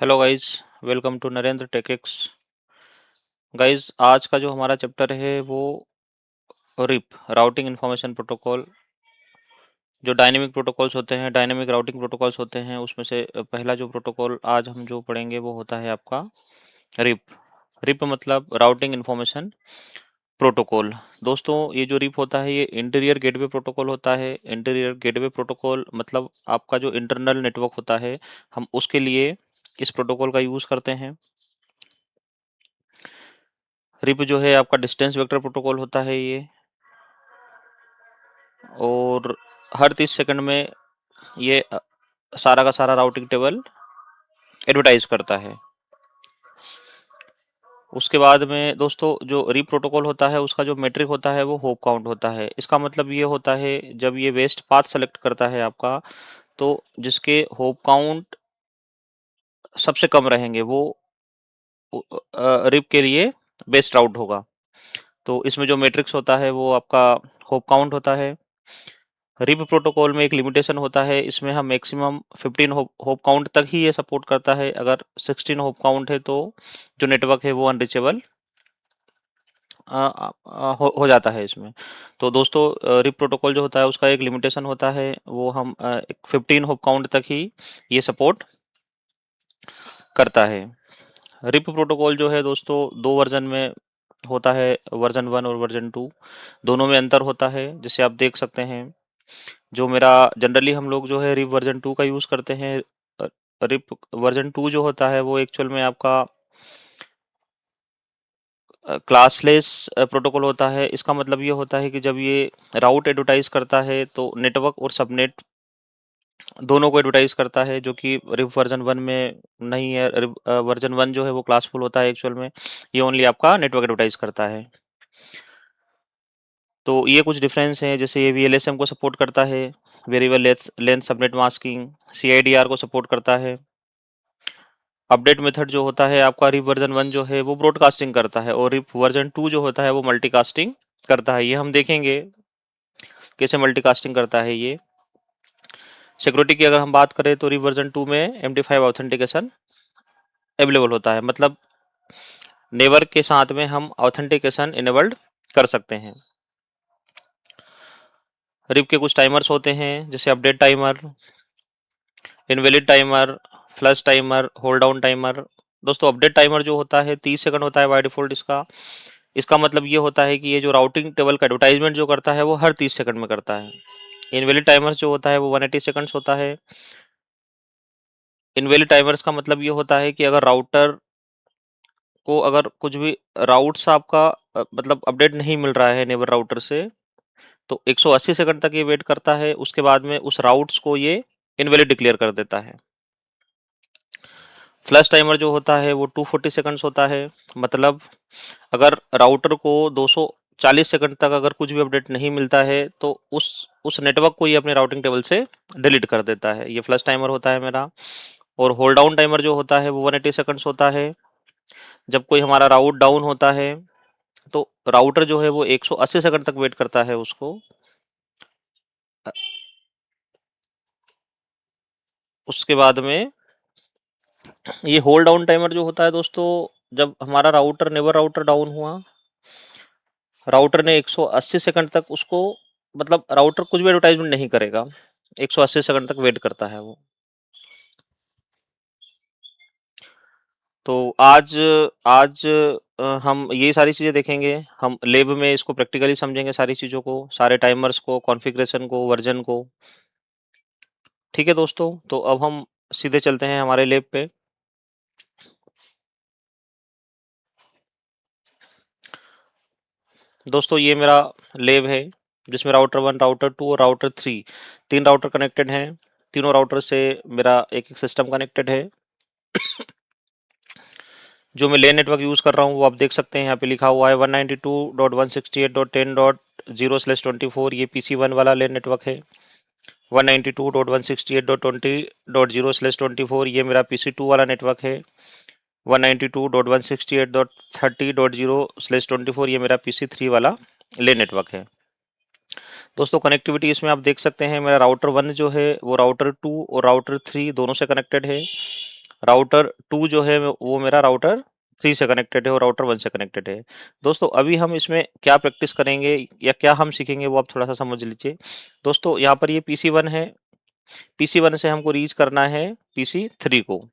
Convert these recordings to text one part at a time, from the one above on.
Hello guys, welcome to Narendra टेकेक्स। Guys, आज का जो हमारा चैप्टर है वो रिप राउटिंग इंफॉर्मेशन प्रोटोकॉल। जो डायनेमिक प्रोटोकॉल्स होते हैं, डायनेमिक राउटिंग प्रोटोकॉल्स होते हैं, उसमें से पहला जो प्रोटोकॉल आज हम जो पढ़ेंगे वो होता है आपका रिप। रिप मतलब राउटिंग इंफॉर्मेशन प्रोटोकॉल। दोस्तों, ये जो रिप होता है ये इंटीरियर गेटवे प्रोटोकॉल होता है। इंटीरियर गेटवे प्रोटोकॉल मतलब आपका जो इंटरनल नेटवर्क होता है, हम उसके लिए इस प्रोटोकॉल का यूज करते हैं। रिप जो है आपका डिस्टेंस वेक्टर प्रोटोकॉल होता है ये, और हर 30 सेकंड में ये सारा का सारा राउटिंग टेबल एडवर्टाइज करता है। उसके बाद में दोस्तों जो रिप प्रोटोकॉल होता है उसका जो मेट्रिक होता है वो होप काउंट होता है। इसका मतलब ये होता है जब ये वेस्ट पाथ सेलेक्ट करता है आपका, तो जिसके होप काउंट सबसे कम रहेंगे वो रिप के लिए बेस्ट राउट होगा। तो इसमें जो मैट्रिक्स होता है वो आपका होप काउंट होता है। रिप प्रोटोकॉल में एक लिमिटेशन होता है, इसमें हम मैक्सिमम 15 होप होप काउंट तक ही ये सपोर्ट करता है। अगर 16 होप काउंट है तो जो नेटवर्क है वो अनरीचेबल हो जाता है इसमें। तो दोस्तों, रिप प्रोटोकॉल जो होता है उसका एक लिमिटेशन होता है, वो हम 15 होप काउंट तक ही ये सपोर्ट करता है। रिप प्रोटोकॉल जो है दोस्तों दो वर्जन में होता है, वर्जन 1 और वर्जन 2। दोनों में अंतर होता है, जैसे आप देख सकते हैं। जो मेरा जनरली हम लोग जो है रिप वर्जन 2 का यूज़ करते हैं। रिप वर्जन 2 जो होता है वो एक्चुअल में आपका क्लासलेस प्रोटोकॉल होता है। इसका मतलब ये होता है कि जब ये राउट एडवर्टाइज करता है तो नेटवर्क और सबनेट दोनों को एडवर्टाइज करता है, जो कि रिप वर्जन 1 में नहीं है। रिप वर्जन 1 जो है वो क्लासफुल होता है एक्चुअल में। ये ओनली आपका नेटवर्क एडवर्टाइज करता है। तो ये कुछ डिफरेंस हैं, जैसे ये वीएलएसएम को सपोर्ट करता है, variable length subnet masking. CIDR को सपोर्ट करता है। अपडेट मेथड जो होता है आपका रिप वर्जन 1 जो है वो ब्रॉडकास्टिंग करता है, और रिप वर्जन 2 जो होता है वो मल्टीकास्टिंग करता है। ये हम देखेंगे कैसे मल्टीकास्टिंग करता है ये। सिक्योरिटी की अगर हम बात करें तो रिप वर्जन 2 में MD5 ऑथेंटिकेशन अवेलेबल होता है, मतलब नेबर के साथ में हम ऑथेंटिकेशन इनेबल्ड कर सकते हैं। रिप के कुछ टाइमर्स होते हैं, जैसे update timer, invalid timer, flush timer, hold down timer. दोस्तों, अपडेट टाइमर जो होता है 30 सेकंड होता है बाय डिफॉल्ट इसका। इसका मतलब ये होता है कि ये जो राउटिंग टेबल का एडवर्टाइजमेंट जो करता है वो हर 30 सेकंड में करता है। इनवैलिड टाइमर्स जो होता है वो 180 सेकंड्स होता है। इनवैलिड टाइमर्स का मतलब ये होता है कि अगर राउटर को अगर कुछ भी राउट्स आपका मतलब अपडेट नहीं मिल रहा है नेबर राउटर से, तो 180 सेकंड तक ये वेट करता है। उसके बाद में उस राउट्स को ये इनवैलिड डिक्लेयर कर देता है। फ्लश टाइमर जो होता है वो 240 सेकंड्स होता है, मतलब अगर राउटर को 240 सेकंड तक अगर कुछ भी अपडेट नहीं मिलता है तो उस नेटवर्क को ये अपने राउटिंग टेबल से डिलीट कर देता है। ये फ्लश टाइमर होता है मेरा। और होल्ड डाउन टाइमर जो होता है वो 180 सेकंड्स होता है। जब कोई हमारा राउट डाउन होता है तो राउटर जो है वो 180 सेकंड तक वेट करता है उसको। उसके बाद में ये होल्ड डाउन टाइमर जो होता है दोस्तों, जब हमारा राउटर नेबर राउटर डाउन हुआ, राउटर ने 180 सेकंड तक उसको, मतलब राउटर कुछ भी एडवर्टाइजमेंट नहीं करेगा, 180 सेकंड तक वेट करता है वो। तो आज आज हम ये सारी चीजें देखेंगे। हम लैब में इसको प्रैक्टिकली समझेंगे, सारी चीजों को, सारे टाइमर्स को, कॉन्फ़िगरेशन को, वर्जन को। ठीक है दोस्तों, तो अब हम सीधे चलते हैं हमारे लैब पे। दोस्तों, ये मेरा लैब है जिसमें राउटर 1, राउटर 2 और राउटर 3, तीन राउटर कनेक्टेड हैं। तीनों राउटर से मेरा एक एक सिस्टम कनेक्टेड है। जो मैं लेन नेटवर्क यूज़ कर रहा हूँ वो आप देख सकते हैं, यहाँ पे लिखा हुआ है 192.168.10.0/24। ये PC1 वाला लेन नेटवर्क है। 192.168.20.0/24 ये मेरा PC2 वाला नेटवर्क है। 192.168.30.0/24 ये मेरा PC3 वाला लेन नेटवर्क है। दोस्तों, कनेक्टिविटी इसमें आप देख सकते हैं, मेरा राउटर 1 जो है वो राउटर 2 और राउटर 3 दोनों से कनेक्टेड है। राउटर 2 जो है वो मेरा राउटर 3 से कनेक्टेड है और राउटर 1 से कनेक्टेड है। दोस्तों अभी हम इसमें क्या प्रैक्टिस करेंगे या क्या हम सीखेंगे वो आप थोड़ा-सा समझ लीजिए। दोस्तों यहाँ पर ये पीसी 1 है, पीसी 1 से हमको रीच करना है पीसी 3 को।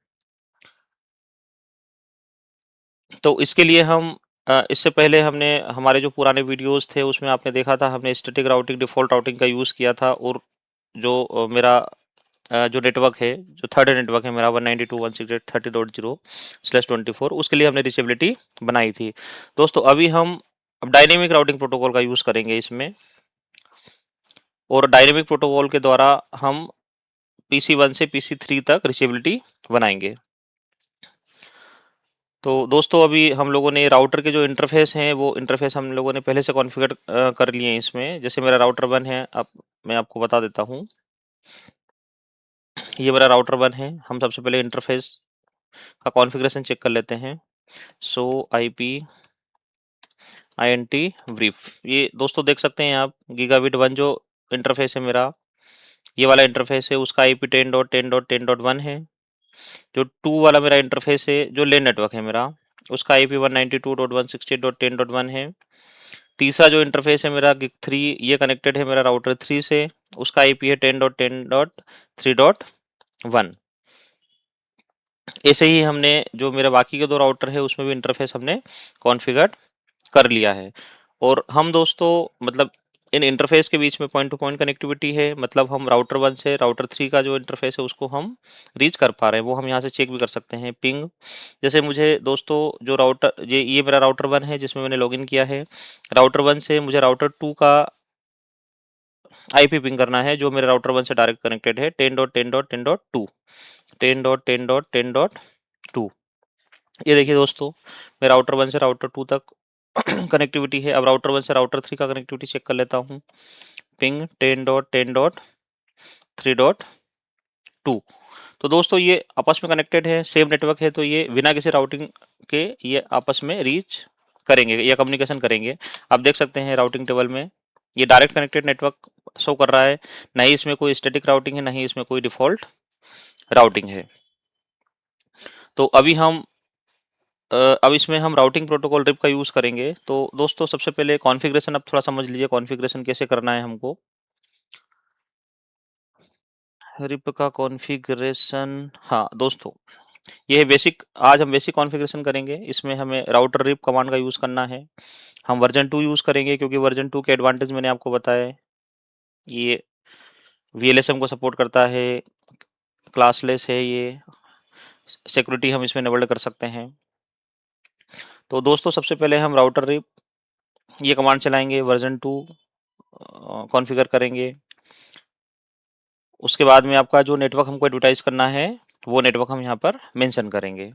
तो इसके लिए हम इससे पहले हमने हमारे जो पुराने वीडियोज़ थे उसमें आपने देखा था हमने स्टैटिक राउटिंग, डिफ़ॉल्ट राउटिंग का यूज़ किया था और जो मेरा जो नेटवर्क है, जो थर्ड नेटवर्क है मेरा 192.168.30/24 उसके लिए हमने रीचेबिलिटी बनाई थी। दोस्तों अभी हम अब डायनेमिक राउटिंग प्रोटोकॉल का यूज़ करेंगे इसमें और डायनेमिक प्रोटोकॉल के द्वारा हम पीसी 1 से पीसी 3 तक रीचेबिलिटी बनाएँगे। तो दोस्तों अभी हम लोगों ने राउटर के जो इंटरफ़ेस हैं, वो इंटरफ़ेस हम लोगों ने पहले से कॉन्फ़िगर कर लिए हैं इसमें। जैसे मेरा राउटर 1 है, अब मैं आपको बता देता हूँ। ये मेरा राउटर 1 है। हम सबसे पहले इंटरफ़ेस का कॉन्फ़िगरेशन चेक कर लेते हैं। सो आईपी आईएनटी ब्रीफ ये दोस्तों देख सकते हैं आप गीगाबिट 1 जो इंटरफ़ेस है मेरा, ये वाला इंटरफ़ेस है उसका आईपी 10.10.10.1 है। जो 2 वाला मेरा इंटरफ़ेस है, जो लेन नेटवर्क है मेरा, उसका आईपी 192.168.10.1 है। तीसरा जो इंटरफ़ेस है मेरा गिग 3 ये कनेक्टेड है मेरा राउटर 3 से, उसका आईपी है 10.10.3.1। ऐसे ही हमने जो मेरा बाकी के 2 राउटर है उसमें भी इंटरफ़ेस हमने कॉन्फ़िगर कर लिया है। और हम दोस्तों मतलब इन इंटरफ़ेस के बीच में पॉइंट टू पॉइंट कनेक्टिविटी है, मतलब हम राउटर 1 से राउटर 3 का जो इंटरफ़ेस है उसको हम रीच कर पा रहे हैं, वो हम यहाँ से चेक भी कर सकते हैं। पिंग जैसे मुझे दोस्तों जो राउटर ये मेरा राउटर 1 है जिसमें मैंने लॉगिन किया है। राउटर 1 से मुझे राउटर 2 का आईपी पिंग करना है जो मेरे राउटर 1 से डायरेक्ट कनेक्टेड है 10.10.10.2 10.10.10.2 ये देखिए दोस्तों मैं राउटर 1 से राउटर 2 तक कनेक्टिविटी है। अब राउटर 1 से राउटर 3 का कनेक्टिविटी चेक कर लेता हूँ। पिंग 10.10.3.2 तो दोस्तों ये आपस में कनेक्टेड है, सेम नेटवर्क है तो ये बिना किसी राउटिंग के ये आपस में रीच करेंगे या कम्युनिकेशन करेंगे। आप देख सकते हैं राउटिंग टेबल में ये डायरेक्ट कनेक्टेड नेटवर्क शो कर रहा है, ना ही इसमें कोई स्टैटिक राउटिंग है, ना ही इसमें कोई डिफ़ॉल्ट राउटिंग है। तो अभी हम अब इसमें हम राउटिंग प्रोटोकॉल रिप का यूज़ करेंगे। तो दोस्तों सबसे पहले कॉन्फ़िगरेशन अब थोड़ा समझ लीजिए कॉन्फ़िगरेशन कैसे करना है हमको। रिप का कॉन्फ़िगरेशन हाँ, दोस्तों ये है बेसिक आज हम बेसिक कॉन्फ़िगरेशन करेंगे। इसमें हमें राउटर रिप कमांड का यूज़ करना है। हम वर्ज़न 2 यूज़ करेंगे क्योंकि वर्ज़न 2 के एडवांटेज मैंने आपको बताए। ये वीएलएसएम को सपोर्ट करता है, क्लासलेस है ये, सिक्योरिटी हम इसमें इनेबल्ड कर सकते हैं। तो दोस्तों सबसे पहले हम राउटर रिप ये कमांड चलाएँगे, वर्ज़न 2 कॉन्फ़िगर करेंगे। उसके बाद में आपका जो नेटवर्क हमको एडवर्टाइज़ करना है, वो नेटवर्क हम यहाँ पर मेंशन करेंगे।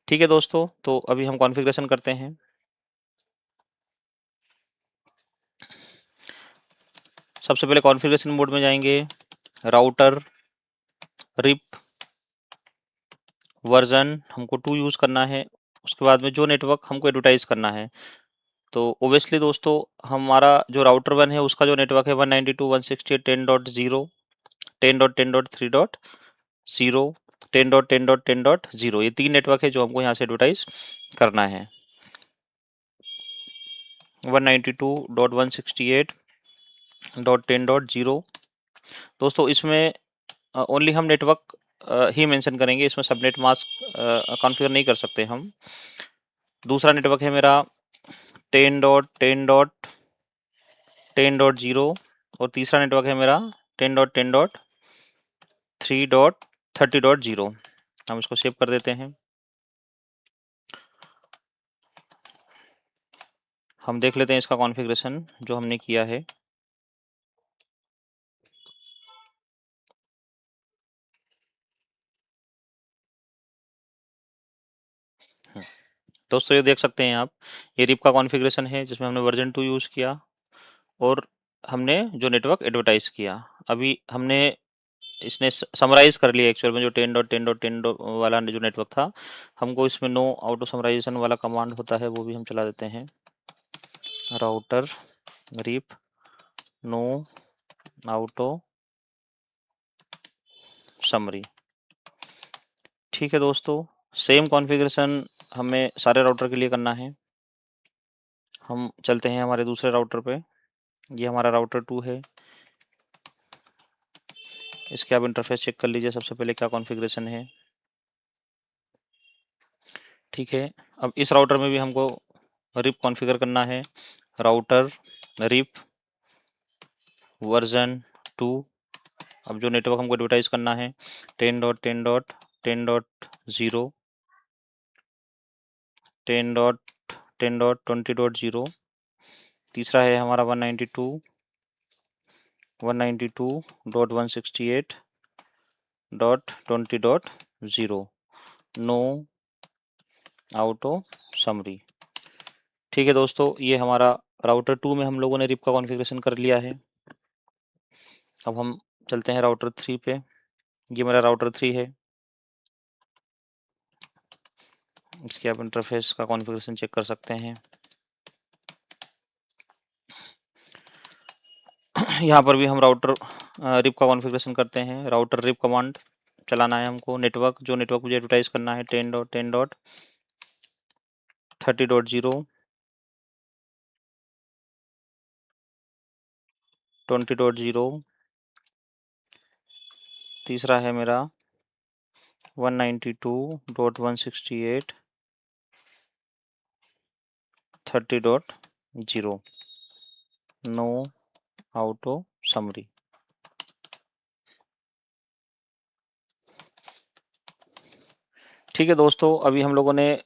ठीक है दोस्तों, तो अभी हम कॉन्फ़िगरेशन करते हैं। सबसे पहले कॉन्फ़िगरेशन मोड में जाएँगे, राउटर रिप वर्ज़न हमको 2 यूज़ करना है। उसके बाद में जो नेटवर्क हमको एडवर्टाइज़ करना है। तो ऑब्वियसली दोस्तों हमारा जो राउटर 1 है उसका जो नेटवर्क है 192.168.10.0 10.10.3.0 10.10.10.0 ये 3 नेटवर्क है जो हमको यहाँ से एडवर्टाइज़ करना है। 192.168.10.0 दोस्तों इसमें ओनली हम नेटवर्क ही मेंशन करेंगे, इसमें सबनेट मास्क कॉन्फ़िगर नहीं कर सकते हम। दूसरा नेटवर्क है मेरा 10.10.10.0 और तीसरा नेटवर्क है मेरा 10.10.3.30.0 हम इसको सेव कर देते हैं। हम देख लेते हैं इसका कॉन्फ़िगरेशन जो हमने किया है। दोस्तों ये देख सकते हैं आप, ये रिप का कॉन्फ़िगरेशन है जिसमें हमने वर्ज़न 2 यूज़ किया और हमने जो नेटवर्क एडवर्टाइज़ किया। अभी हमने इसने समराइज़ कर लिया एक्चुअल में जो 10.10.10 वाला जो नेटवर्क था, हमको इसमें नो ऑटो समराइज़ेशन वाला कमांड होता है वो भी हम चला देते हैं। Router RIP no auto summary ठीक है दोस्तों, सेम कॉन्फ़िगरेशन हमें सारे राउटर के लिए करना है। हम चलते हैं हमारे दूसरे राउटर पे। ये हमारा राउटर 2 है। इसके आप इंटरफ़ेस चेक कर लीजिए सबसे पहले क्या कॉन्फ़िगरेशन है। ठीक है, अब इस राउटर में भी हमको रिप कॉन्फ़िगर करना है। Router RIP version 2। अब जो नेटवर्क हमको एडवर्टाइज़ करना है 10.10.10.0 10.10.20.0। तीसरा है हमारा 192.168.20.0 नो आउटो समरी। ठीक है दोस्तों, ये हमारा राउटर 2 में हम लोगों ने रिप का कॉन्फ़िगरेशन कर लिया है। अब हम चलते हैं राउटर 3 पे। ये मेरा राउटर 3 है। इसके आप इंटरफ़ेस का कॉन्फ़िगरेशन चेक कर सकते हैं। यहाँ पर भी हम राउटर रिप का कॉन्फ़िगरेशन करते हैं। राउटर रिप कमांड चलाना है हमको। जो नेटवर्क मुझे एडवर्टाइज़ करना है 10.10.30.0 20.0। तीसरा है मेरा 192.168.30.0 नो आउटो समरी। ठीक है दोस्तों, अभी हम लोगों ने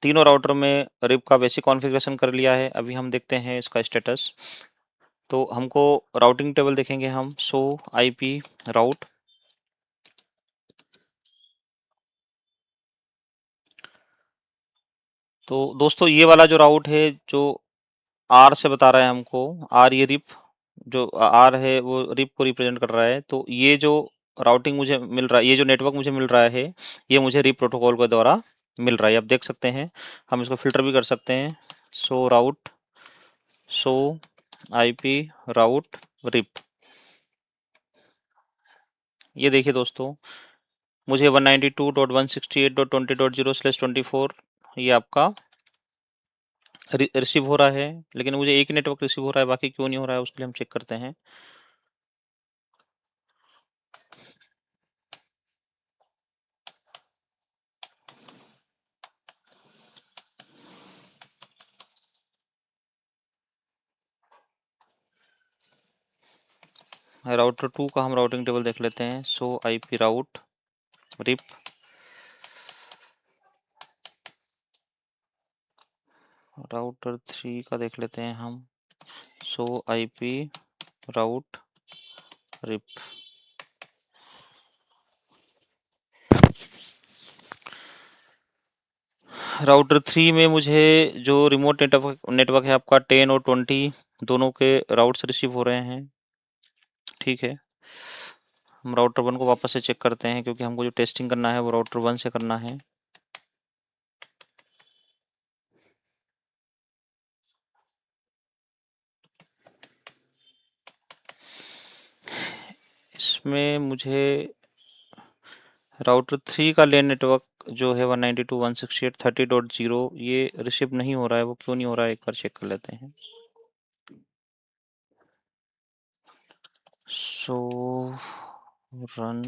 तीनों राउटर में रिप का बेसिक कॉन्फ़िगरेशन कर लिया है। अभी हम देखते हैं इसका स्टेटस। तो हमको राउटिंग टेबल देखेंगे हम। शो आईपी राउट। तो दोस्तों ये वाला जो राउट है जो आर से बता रहा है हमको, आर ये रिप जो आर है वो रिप को रिप्रेजेंट कर रहा है। तो ये जो राउटिंग मुझे मिल रहा है, ये जो नेटवर्क मुझे मिल रहा है, ये मुझे रिप प्रोटोकॉल के द्वारा मिल रहा है। आप देख सकते हैं, हम इसको फिल्टर भी कर सकते हैं। शो राउट, शो आईपी राउट रिप। ये देखिए दोस्तों, मुझे 192.168.20.0/24 ये आपका रिसीव हो रहा है। लेकिन मुझे एक ही नेटवर्क रिसीव हो रहा है, बाकी क्यों नहीं हो रहा है उसके लिए हम चेक करते हैं। राउटर 2 का हम राउटिंग टेबल देख लेते हैं। Show IP route RIP. Router 3 का देख लेते हैं हम। Show IP route RIP. Router 3 में मुझे जो रिमोट नेटवर्क है आपका 10 और 20 दोनों के राउट्स रिसीव हो रहे हैं। ठीक है, हम राउटर 1 को वापस से चेक करते हैं, क्योंकि हमको जो टेस्टिंग करना है वो राउटर 1 से करना है। इसमें मुझे राउटर 3 का लेन नेटवर्क जो है 192.168.30.0 ये रिसीव नहीं हो रहा है। वो क्यों नहीं हो रहा है, एक बार चेक कर लेते हैं। सो रन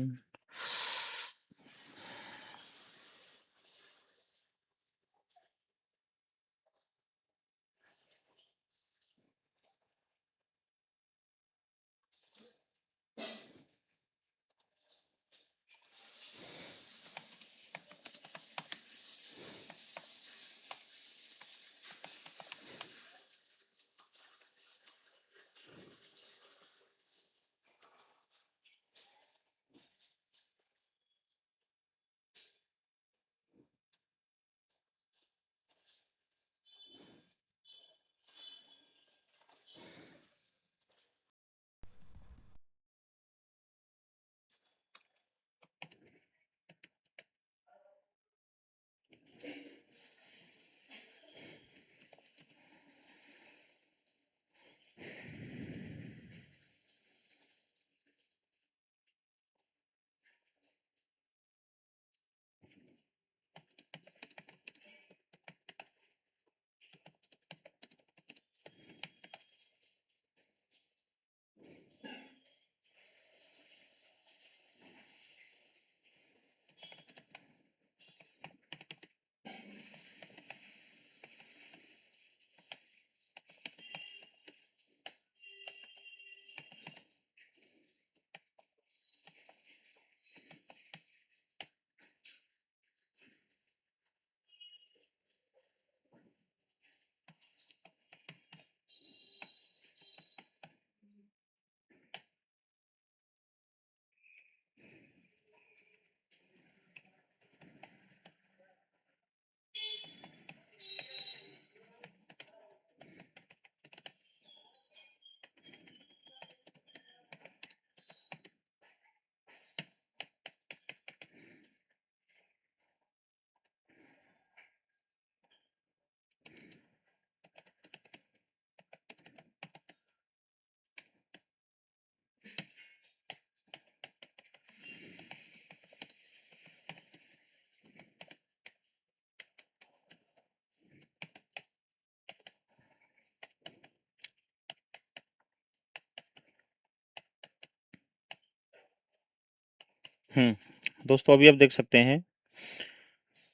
दोस्तों अभी आप देख सकते हैं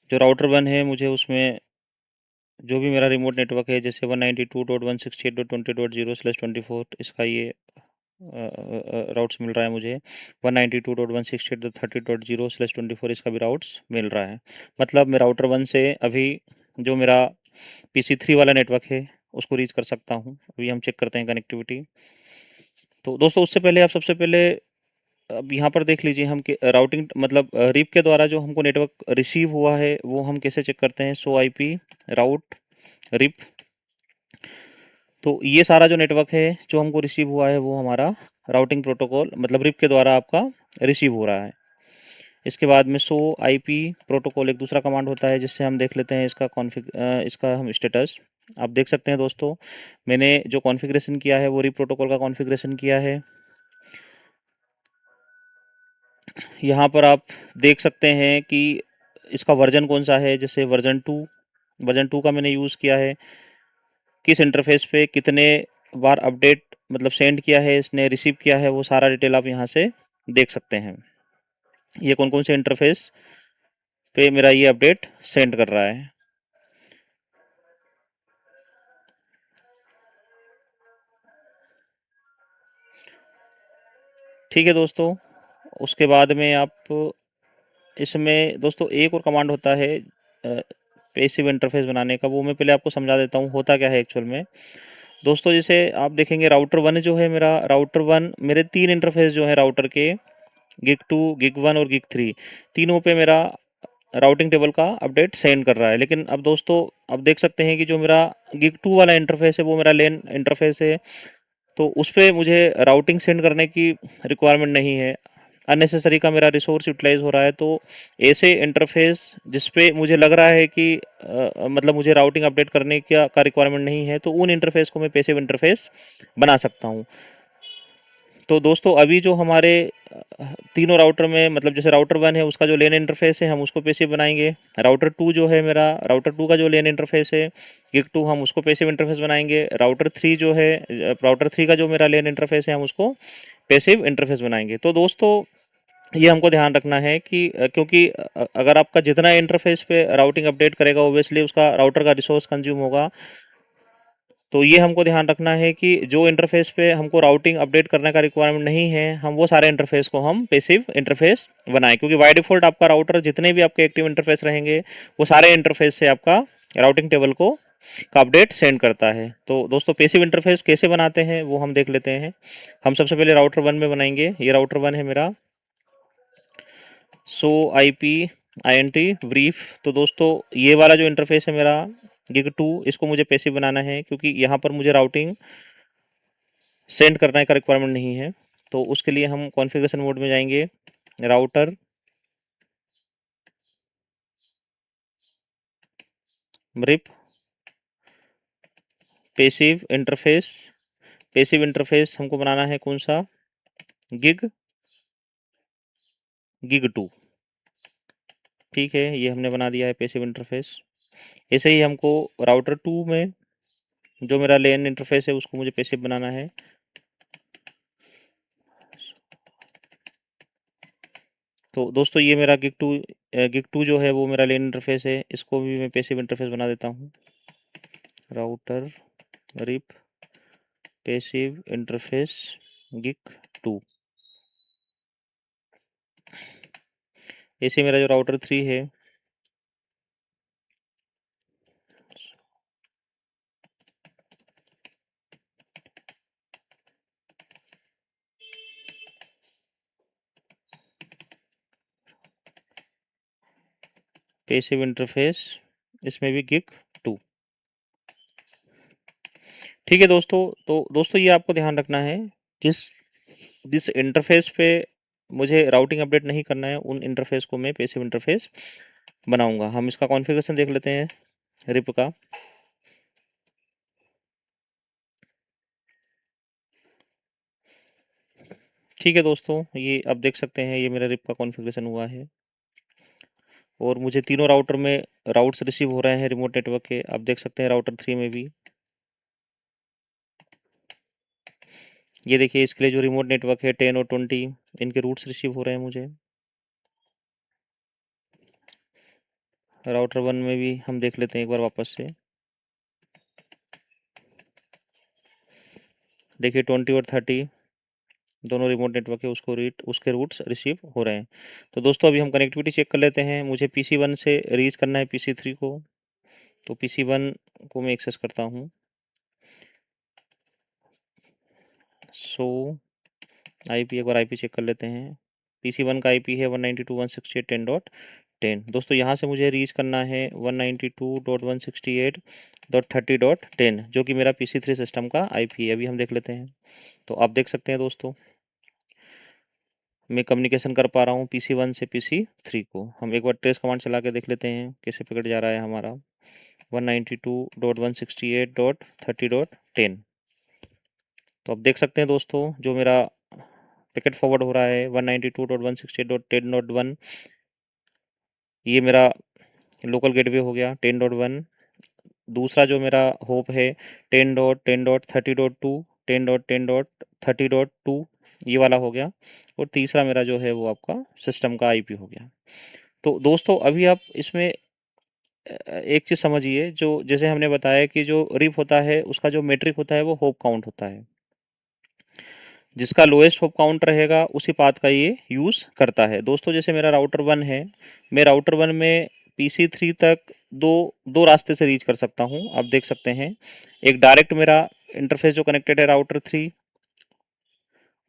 जो राउटर 1 है, मुझे उसमें जो भी मेरा रिमोट नेटवर्क है, जैसे 192.168.20.0/24 इसका ये राउट्स मिल रहा है मुझे। 192.168.30.0/24 इसका भी राउट्स मिल रहा है। मतलब मैं राउटर 1 से अभी जो मेरा PC 3 वाला नेटवर्क है उसको रीच कर सकता हूँ। अभी हम चेक करते हैं कनेक्टिविटी। तो दोस्तों उससे पहले आप सबसे पहले अब यहाँ पर देख लीजिए हम राउटिंग मतलब रिप के द्वारा जो हमको नेटवर्क रिसीव हुआ है वो हम कैसे चेक करते हैं। सो IP राउट रिप, तो ये सारा जो नेटवर्क है जो हमको रिसीव हुआ है वो हमारा राउटिंग प्रोटोकॉल मतलब रिप के द्वारा आपका रिसीव हो रहा है। इसके बाद में सो IP प्रोटोकॉल एक दूसरा कमांड होता है जिससे हम देख लेते हैं इसका इसका हम स्टेटस। आप देख सकते हैं दोस्तों, मैंने जो कॉन्फ़िगरेशन किया है वो रिप प्रोटोकॉल का कॉन्फ़िगरेशन किया है। यहाँ पर आप देख सकते हैं कि इसका वर्जन कौन सा है, जैसे वर्जन 2 का मैंने यूज़ किया है। किस इंटरफेस पे कितने बार अपडेट मतलब सेंड किया है, इसने रिसीव किया है, वो सारा डिटेल आप यहाँ से देख सकते हैं। ये कौन कौन से इंटरफेस पे मेरा ये अपडेट सेंड कर रहा है। ठीक है दोस्तों, उसके बाद में आप इसमें दोस्तों एक और कमांड होता है पैसिव इंटरफेस बनाने का, वो मैं पहले आपको समझा देता हूँ होता क्या है एक्चुअल में। दोस्तों जैसे आप देखेंगे राउटर 1 जो है मेरा, राउटर 1 मेरे 3 इंटरफेस जो है राउटर के, गिग 2 गिग 1 और गिग 3, तीनों पे मेरा राउटिंग टेबल का अपडेट सेंड कर रहा है। लेकिन अब दोस्तों आप देख सकते हैं कि जो मेरा गिग 2 वाला इंटरफेस है वो मेरा लेन इंटरफेस है, तो उस पे मुझे राउटिंग सेंड करने की रिक्वायरमेंट नहीं है। अननेसेसरी का मेरा रिसोर्स यूटिलाइज हो रहा है। तो ऐसे इंटरफेस जिस पे मुझे लग रहा है कि मतलब मुझे राउटिंग अपडेट करने का रिक्वायरमेंट नहीं है, तो उन इंटरफेस को मैं पैसिव इंटरफेस बना सकता हूँ। तो दोस्तों अभी जो हमारे तीनों राउटर में मतलब जैसे राउटर 1 है उसका जो लेन इंटरफेस है हम उसको पैसिव बनाएंगे। राउटर 2 जो है मेरा, राउटर 2 का जो लेन इंटरफेस है गिग 2, हम उसको पैसिव इंटरफेस बनाएंगे। राउटर 3 का जो मेरा लेन इंटरफेस है हम उसको पैसिव इंटरफेस बनाएंगे। तो दोस्तों ये हमको ध्यान रखना है कि क्योंकि अगर आपका जितना इंटरफेस पे राउटिंग अपडेट करेगा ओब्वियसली उसका राउटर का रिसोर्स कंज्यूम होगा। तो ये हमको ध्यान रखना है कि जो इंटरफेस पे हमको राउटिंग अपडेट करने का रिक्वायरमेंट नहीं है, हम वो सारे इंटरफेस को हम पैसिव इंटरफेस बनाएं, क्योंकि बाय डिफॉल्ट आपका राउटर जितने भी आपके एक्टिव इंटरफेस रहेंगे वो सारे इंटरफेस से आपका राउटिंग टेबल को का अपडेट सेंड करता है। तो दोस्तों पैसिव इंटरफेस कैसे बनाते हैं वो हम देख लेते हैं। हम सबसे पहले राउटर 1 में बनाएंगे। ये राउटर 1 है मेरा, सो IP INT ब्रीफ। तो दोस्तों ये वाला जो इंटरफेस है मेरा गिग 2, इसको मुझे पैसिव बनाना है क्योंकि यहाँ पर मुझे राउटिंग सेंड करने का रिक्वायरमेंट नहीं है। तो उसके लिए हम कॉन्फ़िगरेशन मोड में जाएंगे, राउटर रिप पैसिव इंटरफेस हमको बनाना है कौन सा, गिग गिग 2। ठीक है, ये हमने बना दिया है पैसिव इंटरफेस। ऐसे ही हमको राउटर 2 में जो मेरा लेन इंटरफेस है उसको मुझे पैसिव बनाना है। तो दोस्तों ये मेरा गिग 2 जो है वो मेरा लेन इंटरफेस है, इसको भी मैं पैसिव इंटरफेस बना देता हूँ। Router RIP passive interface gig 2। ऐसे मेरा जो राउटर 3 है, पैसिव इंटरफेस इसमें भी गिग 2। ठीक है दोस्तों, तो दोस्तों ये आपको ध्यान रखना है, जिस जिस इंटरफेस पे मुझे राउटिंग अपडेट नहीं करना है उन इंटरफेस को मैं पैसिव इंटरफेस बनाऊंगा। हम इसका कॉन्फ़िगरेशन देख लेते हैं रिप का। ठीक है दोस्तों, ये आप देख सकते हैं ये मेरा रिप का कॉन्फ़िगरेशन हुआ है और मुझे तीनों राउटर में राउट्स रिसीव हो रहे हैं रिमोट नेटवर्क के। आप देख सकते हैं राउटर 3 में भी। ये देखिए इसके लिए जो रिमोट नेटवर्क है 10 और 20, इनके रूट्स रिसीव हो रहे हैं मुझे। राउटर 1 में भी हम देख लेते हैं एक बार वापस से। देखिए 20 और 30 दोनों रिमोट नेटवर्क है, उसके रूट्स रिसीव हो रहे हैं। तो दोस्तों अभी हम कनेक्टिविटी चेक कर लेते हैं। मुझे PC1 से रीच करना है PC3 को, तो PC1 को मैं एक्सेस करता हूँ। सो आईपी, एक बार आईपी चेक कर लेते हैं। PC1 का आईपी है 192.168.10.10। दोस्तों यहाँ से मुझे रीच करना है 192.168.30.10, जो कि मेरा PC3 सिस्टम का आईपी है। अभी हम देख लेते हैं। तो आप देख सकते हैं दोस्तों, मैं कम्युनिकेशन कर पा रहा हूँ PC1 से PC3 को। हम एक बार ट्रेस कमांड चला के देख लेते हैं कैसे पैकेट जा रहा है हमारा 192.168.30.10। तो आप देख सकते हैं दोस्तों, जो मेरा पैकेट फॉरवर्ड हो रहा है 192.168.10.1, ये मेरा लोकल गेटवे हो गया 10.1। दूसरा जो मेरा होप है 10.10.30.2, 10.10.30.2, ये वाला हो गया। और तीसरा मेरा जो है वो आपका सिस्टम का आईपी हो गया। तो दोस्तों अभी आप इसमें एक चीज़ समझिए, जो जैसे हमने बताया कि जो रिप होता है उसका जो मेट्रिक होता है वो होप काउंट होता है। जिसका लोएस्ट होप काउंट रहेगा उसी पाथ का ये यूज़ करता है। दोस्तों जैसे मेरा राउटर 1 है, मैं राउटर 1 में PC3 तक दो दो रास्ते से रीच कर सकता हूँ। आप देख सकते हैं, एक डायरेक्ट मेरा इंटरफेस जो कनेक्टेड है राउटर 3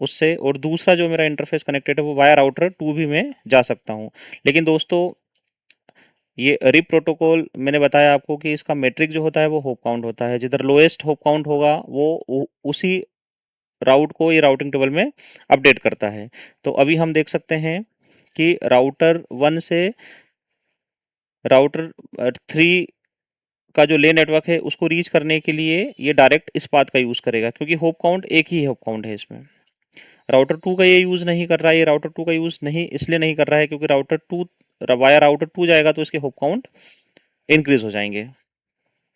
उससे, और दूसरा जो मेरा इंटरफेस कनेक्टेड है वो वाया राउटर 2 भी मैं जा सकता हूँ। लेकिन दोस्तों ये रिप प्रोटोकॉल मैंने बताया आपको कि इसका मेट्रिक जो होता है वो होप काउंट होता है। जिधर लोएस्ट होप काउंट होगा वो उसी राउट को ये राउटिंग टेबल में अपडेट करता है। तो अभी हम देख सकते हैं कि राउटर 1 से राउटर 3 का जो ले नेटवर्क है उसको रीच करने के लिए ये डायरेक्ट इस पाथ का यूज़ करेगा, क्योंकि होप काउंट एक ही होप काउंट है इसमें। राउटर 2 का ये यूज़ नहीं कर रहा है। ये राउटर 2 का यूज़ नहीं इसलिए नहीं कर रहा है क्योंकि राउटर 2 वाया राउटर 2 जाएगा तो इसके होप काउंट इंक्रीज हो जाएंगे।